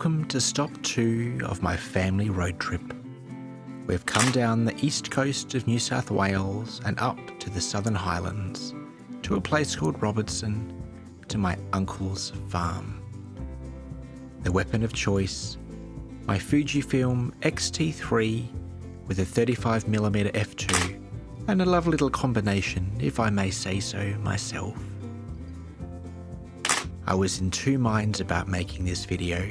Welcome to stop 2 of my family road trip. We've come down the east coast of New South Wales and up to the southern Highlands, to a place called Robertson, to my uncle's farm. The weapon of choice, my Fujifilm X-T3 with a 35mm f2 and a lovely little combination, if I may say so myself. I was in 2 minds about making this video.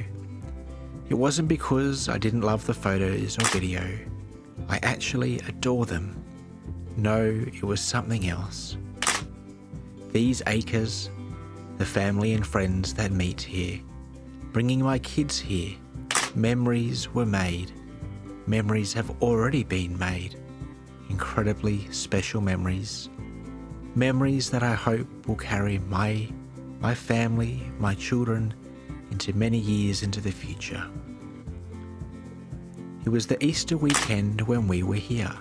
It wasn't because I didn't love the photos or video. I actually adore them. No, it was something else. These acres, the family and friends that meet here, bringing my kids here, memories were made. Memories have already been made. Incredibly special memories. Memories that I hope will carry my family, my children, into many years into the future. It was the Easter weekend when we were here.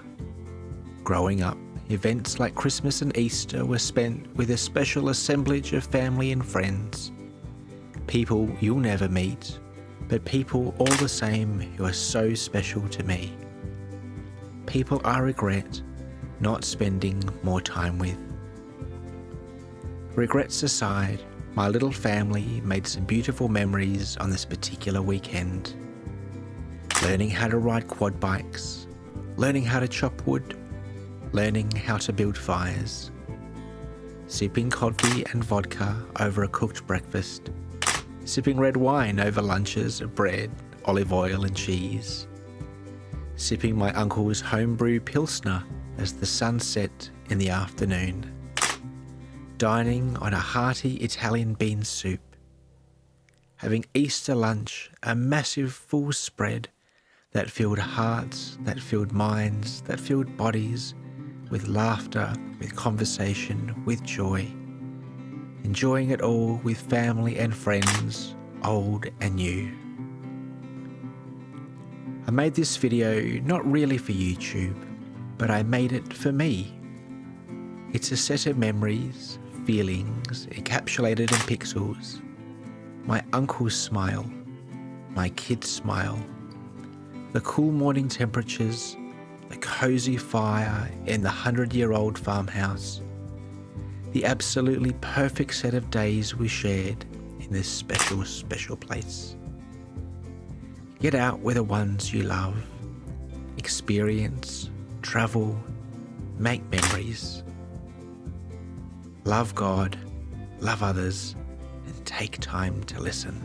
Growing up, events like Christmas and Easter were spent with a special assemblage of family and friends. People you'll never meet, but people all the same who are so special to me. People I regret not spending more time with. Regrets aside, my little family made some beautiful memories on this particular weekend. Learning how to ride quad bikes, learning how to chop wood, learning how to build fires, sipping coffee and vodka over a cooked breakfast, sipping red wine over lunches of bread, olive oil and cheese, sipping my uncle's homebrew pilsner as the sun set in the afternoon, dining on a hearty Italian bean soup, having Easter lunch, a massive full spread that filled hearts, that filled minds, that filled bodies with laughter, with conversation, with joy, enjoying it all with family and friends, old and new. I made this video not really for YouTube, but I made it for me. It's a set of memories, feelings encapsulated in pixels. My uncle's smile, my kid's smile, the cool morning temperatures, the cozy fire in the 100-year-old farmhouse, the absolutely perfect set of days we shared in this special, special place. Get out with the ones you love, experience, travel, make memories. Love God, love others, and take time to listen.